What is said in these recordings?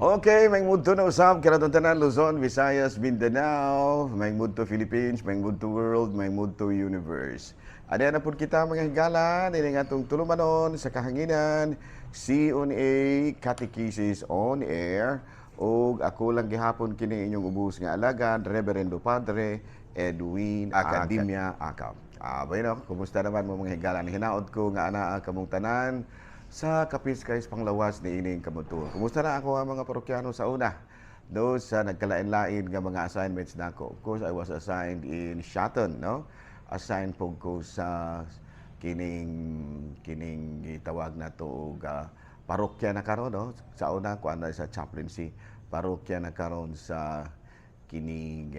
Okay, may mood to na usab kaya tanan Luzon, Visayas, Mindanao, may mood to Philippines, may mood to world, may mood to universe. Ada na pud kita mga higala ini nga atong tulumanon sa kahanginan, C-on-A Catechesis on Air ug ako lang gihapon kini inyong ubos nga alagad, Reverendo Padre Edwin Academia Acap. Bueno, kumusta naman mo mga higala? Hinaot ko nga anaa kamong tanan sa Kapiskay's panglawas ni ining kamutuon. Kumusta na ako ang mga parokyano sa una? Do sa nagkalain-lain nga mga assignments nako. Of course, I was assigned in Shotton, no? Assigned po ko sa kining gitawag na to parokya na karon, no? Sa una ko ana sa chaplaincy, parokya na karon sa kining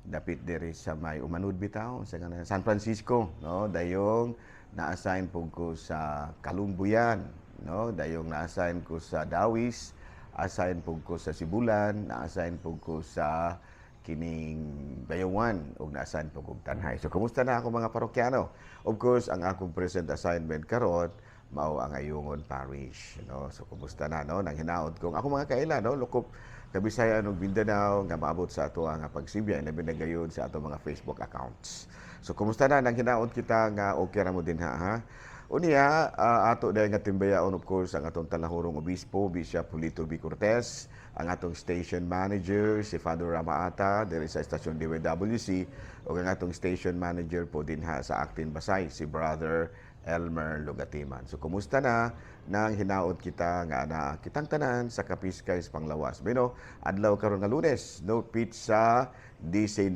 dapit diri sa may Umanud bitaw sa San Francisco, no? Dayong na-assign po ko sa Kalumbuyan, no? Dayong na-assign ko sa Dawis, assign po ko sa Sibulan, na-assign po ko sa kining Bayawan, ug na-assign po ko Tanhay. So kumusta na ako mga parokyano? Of course, ang akong present assignment karon mao ang Ayungon Parish, no? So kumusta na, no? Nang hinaot kong ako mga kaila, no? Lukop Kabisayan ug Mindanao nga maabot sa ato ang pagsibya na binagayon sa ato mga Facebook accounts. So kumusta na nang hinaot kita nga okay ra mo din ha? Unya ato dahil nga timbayaon of course ang atong talahurong obispo Bishop Julito B. Cortez, ang atong station manager si Father Ramaata diri sa estasyon DWC ug ang atong station manager po din ha sa Actin Basay si Brother Elmer Lugatiman. So kumusta na nang hinaot kita nga ana kitang tanan sa Kapiskay's panglawas. Bino, adlaw karon nga Lunes, no pizza 19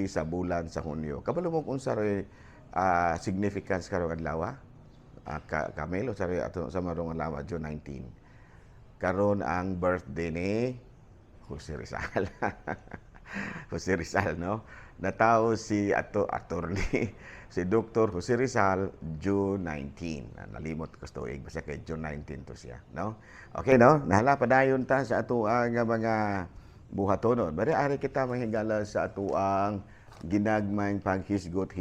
sa bulan sa Hunyo. Kabalo mo kung sa significance karong adlaw? Kamelo sa ato sa marong adlaw June 19. Karon ang birthday ni Jose Rizal. Jose Rizal, no? Natao si attorney si Dr. Jose Rizal June 19. Nalimot ko ito basta kay June 19 to siya, no? Okay, no? Nahala pa dayon ta sa ato ang mga buhatonon. Bari ari kita mahigala sa ato ang ginagmayng paghisgot,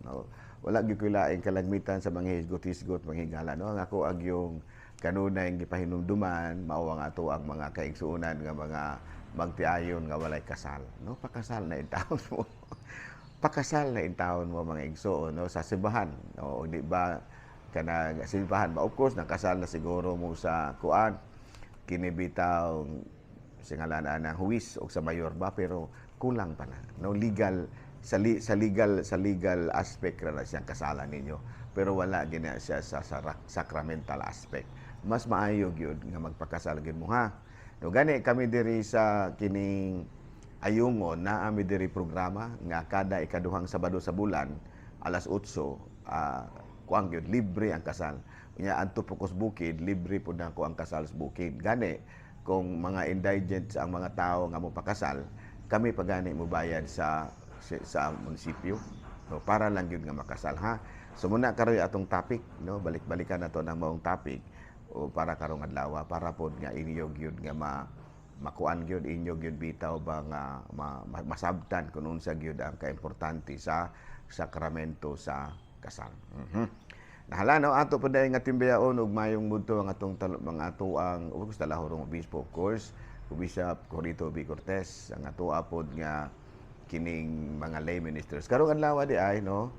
no? Wala gyud ko laing kalagmitan sa mga hisgot, mga higala, no? Ang ako ag yung kanunay gipahinumduman mao ang ato ang mga kaigsuonan nga mga magtiayon nga walay kasal, no? Pakasal na intawon mo. Pakasal na intawon mo mga igsoon, no? Sa simbahan, no? Di ba kana simbahan ba? Of course nakasal na siguro mo sa kuan kinibitaw singalan ng huwis o sa mayor ba, pero kulang pa na, no? Legal sa legal aspect na siyang kasalan ninyo, pero wala gina siya sa sacramental aspect. Mas maayo gyud nga magpakasal gyud mo ha. No, gani kami diri sa kining Ayungon na ami diri programa nga kada ikaduhang Sabado sa bulan alas 8 kuang gyud libre ang kasal. Unya adto Pukos Bukid libre pud nako ang kasal sa bukid. Gani kung mga indigent ang mga tao nga mo pakasal, kami pagani mo bayad sa munisipyo. No, para lang gyud nga makasal ha. So muna karoy atong topic, no? Balik-balikan nato nang maong topic o para karong adlaw para pod nga inyo gyud nga makuan gyud inyo gyud bitaw ba nga masabtan kun unsa gyud ang kaimportante sa sakramento sa kasal. Nahala no ato pod nga timbayaon og mayong mudto ang atong mga ato ang talahurong obispo of course, Bishop Julito B. Cortez, ang ato pod nga kining mga lay ministers. Karong adlaw di ay no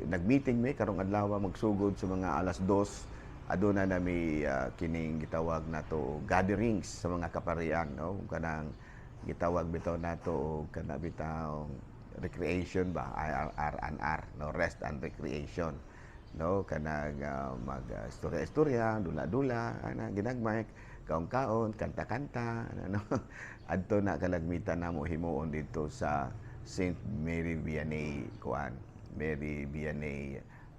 nagmeeting mi karong adlaw magsugod sa mga alas 2 aduna na may kining gitawag nato gatherings sa mga kaparian, no? Kanang gitawag bitaw nato kana bitaw recreation ba, R&R, no? Rest and recreation, no? Kanang mag-istorya-istorya, dula-dula, ana ginagmay kaon-kaon, kanta-kanta, ano? Adto na kalagmitan namo himuon dito sa St. Mary Vianney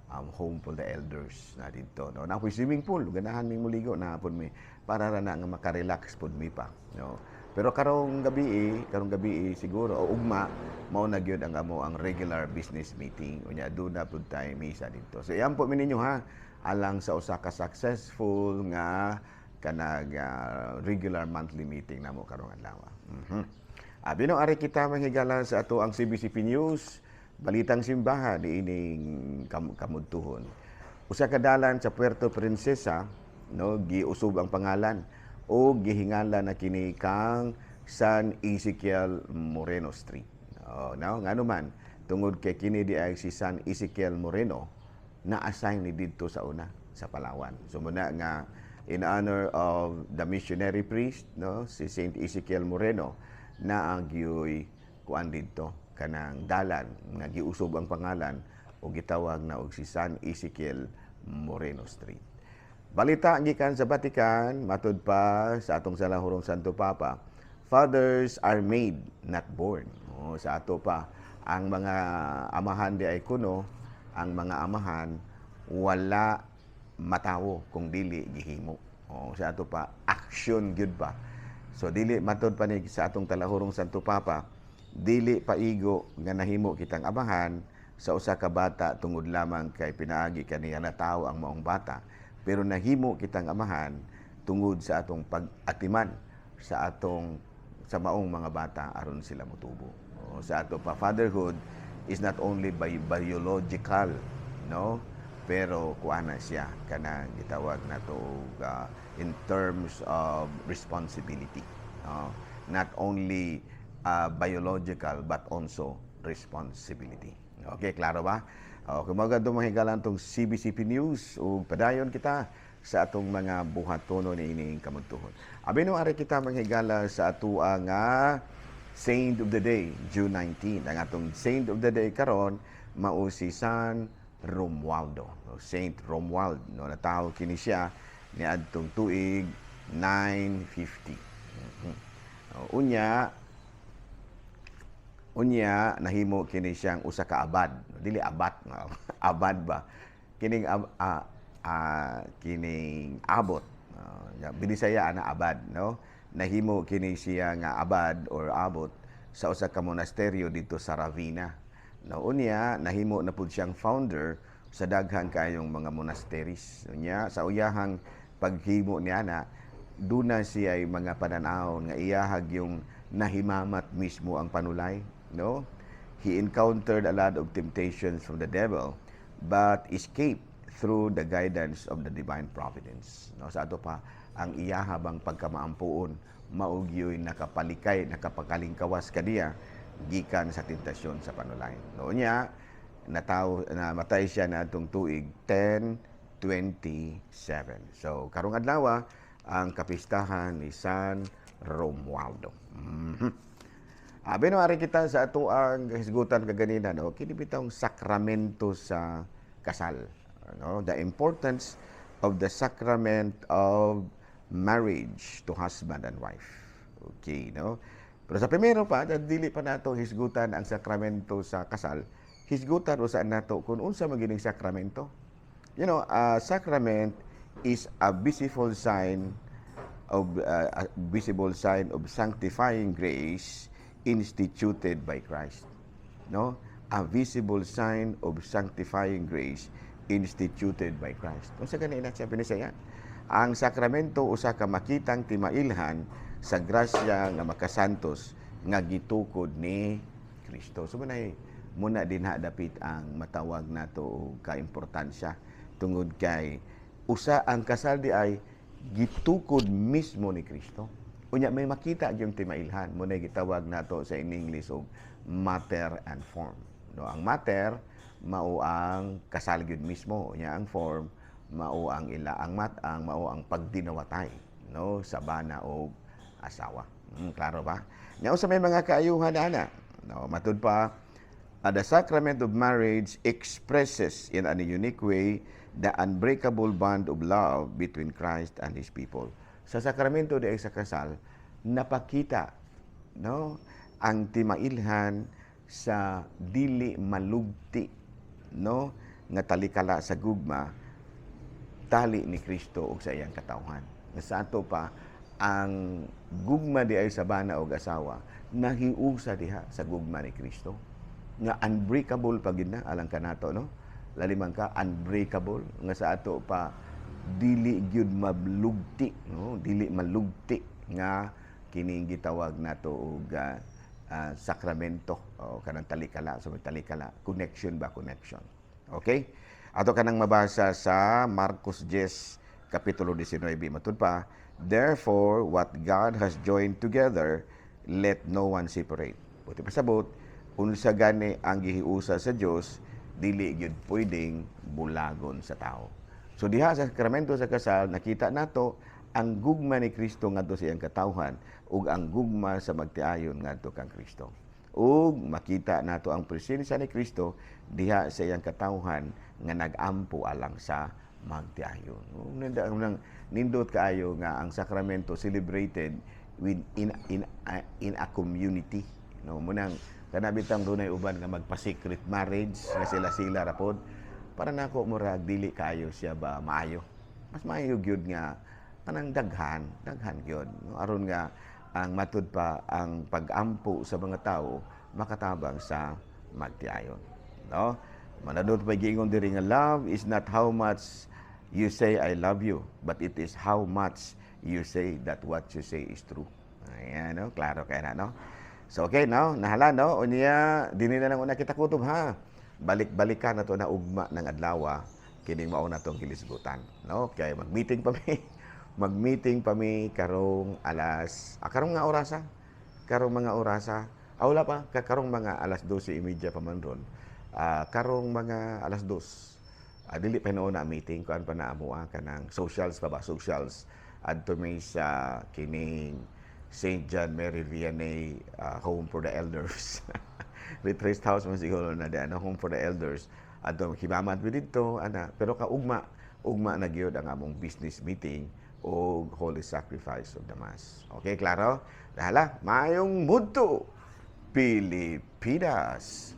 Home for the Elders na dito, no? Na swimming pool, ganahan mi muligo na pud mi para ra na nga maka-relax pud mi pa, no? Pero karong gabi siguro o ugma mao na gyud ang regular business meeting unya aduna pud tay misa dito. So iyan po mi ninyo ha alang sa usa ka successful nga kanag regular monthly meeting namo karong adlaw. Bino ari kita manghigala sa ato ang CBCP News. Balitang simbahan ining kamudtuhon. Usa ka dalan sa Puerto Princesa, no, giusob ang pangalan o gihingala na kini kang San Ezekiel Moreno Street. No, ngano man tungod kay kini di ay si San Ezekiel Moreno na-assign ni didto sa una sa Palawan. So muna nga in honor of the missionary priest, no, si Saint Ezekiel Moreno na ang giyoy kuan didto kanang dalan nga giusob ang pangalan o gitawag na og si San Ezekiel Moreno Street. Balita gikan sa Vatican, matud pa sa atong Salahurong Santo Papa, fathers are made, not born. Sa ato pa, ang mga amahan di ay kuno, ang mga amahan wala matawo kung dili gihimo. Sa ato pa, action gyud ba. So dili matud pa ni sa atong Talahurong Santo Papa, dili paigo nga nahimo kitang amahan sa usa ka bata tungod lamang kay pinaagi kaniya na tawo ang maong bata, pero nahimo kitang amahan tungod sa atong pag-atiman sa maong mga bata aron sila motubo. Sa ato pa, fatherhood is not only biological, no, pero kuana siya kanang gitawag nato in terms of responsibility, not only biological but also responsibility. Okay, klaro ba? Okay, magandang mahigalan tong CBCP News o padayon kita sa atong mga buhatono ni ining kamuntuhon. Abino ari kita manghigala sa atua nga Saint of the Day, June 19. Ang atong Saint of the Day karon mao si San Romualdo. Saint Romuald, no, natawo kini siya niadtong tuig 950. Unya nahimo kini siyang usa ka abad, dili abad, abad ba, kining kining abot, binisaya ana abad, no, nahimo kini siya nga abad or abot sa usa ka monasteryo dito sa Ravenna. No, unya nahimo na pud siyang founder sa daghan kayong mga monasteries. Unya sa uyahang paghimo niya na duna siya ay mga pananaw nga iyahag yung nahimamat mismo ang panulay. No, he encountered a lot of temptations from the devil, but escaped through the guidance of the divine providence. No, sa ato pa, ang iyahabang pagkamaampuon maugyoy nakapalikay, nakapakalingkawas kaniya gikan sa tentasyon sa panulay. No, niya namatay siya na atong tuig 1027. So karong adlaw ang kapistahan ni San Romualdo. Bino ari kita sa ato ang hisgutan kaganina, no, kini bitong sakramento sa kasal, no, the importance of the sacrament of marriage to husband and wife. Okay, no. Pero sa primero pa, dili pa nato hisgutan ang sakramento sa kasal. Hisgutan usa nato kung unsa magining sakramento. You know, sacrament is a visible sign of sanctifying grace instituted by Christ. No? A visible sign of sanctifying grace instituted by Christ. Kung sa ganina siya pinisaya, ang sakramento usa ka makitang timailhan sa grasya nga makasantos nga gitukod ni Kristo. So muna din dapit ang matawag nato og kaimportansya tungod kay usa ang kasal di ay gitukod mismo ni Kristo. Unya may makita yung timailhan, muna gitawag nato sa in English og matter and form. No, ang matter mao ang kasal gyud mismo, unya ang form mao ang mao ang pagdinawatay, no, sa bana o asawa. Klaro ba? Nya sa may mga kaayuhan ana, no, matud pa, the sacrament of marriage expresses in a unique way the unbreakable bond of love between Christ and His people. Sa sakramento di sa kasal, napakita, no, ang timailhan sa dili malugti, no, nga talikala sa gugma tali ni Kristo ug sa iyang katawhan. Sa ato pa, ang gugma di ay sa bana og asawa nahiusa diha sa gugma ni Kristo nga unbreakable pag na alang kanato, no, lalimang ka unbreakable nga sa ato pa dili gyud malugti, no, dili malugti nga kining gitawag nato og sakramento o kanang talikala, so talikala connection. Okay, ato kanang mabasa sa Marcos 10 kapitulo 19 matud pa, Therefore, what God has joined together, let no one separate. Buti pasabot, unsa gani ang gihiusa sa Dios, dili gyud pwedeng bulagon sa tao. So diha sa sakramento sa kasal, nakita nato ang gugma ni Kristo ngadto sa iyang katawhan ug ang gugma sa magtiayon ngadto kang Kristo. Ug makita nato ang presensya ni Kristo diha sa iyang katawhan nga nag-ampo alang sa magtiayon. Nindot kaayo nga ang sakramento celebrated in a community. No, munang kanabitang dunay uban nga magpa-secret marriage nga sila rapod para nako murag dili kaayo siya ba maayo. Mas maayo gyud nga kanang daghan gyud. No, aron nga ang matud pa ang pag-ampo sa mga tao makatabang sa magtiayon. No? Manadot pa giingon diri nga love is not how much you say I love you, but it is how much you say that what you say is true. Ayan, no? Klaro kaya na, no? So, okay, no? Nahala, no? Unya, dini na lang una kita kutob, ha? Balik-balikan na to na ugma ng adlawa, kining mauna tong gilisgutan. No? Kaya mag-meeting pa mi. Mag-meeting pa mi karong karong nga orasa? Karong mga orasa. Wala pa, karong mga alas 12:30 pa man ron. Karong mga alas 2. Dili pa noon na meeting, kuan pa na amuha ka ng socials pa ba? Socials. Adto may sa kining St. John Mary Vianney Home for the Elders. Retreat house man siguro na di, home for the elders. Adto himamat mi didto ana, pero ugma na gyud ang among business meeting o holy sacrifice of the mass. Okay, klaro? Dahala, maayong mudto Pilipinas.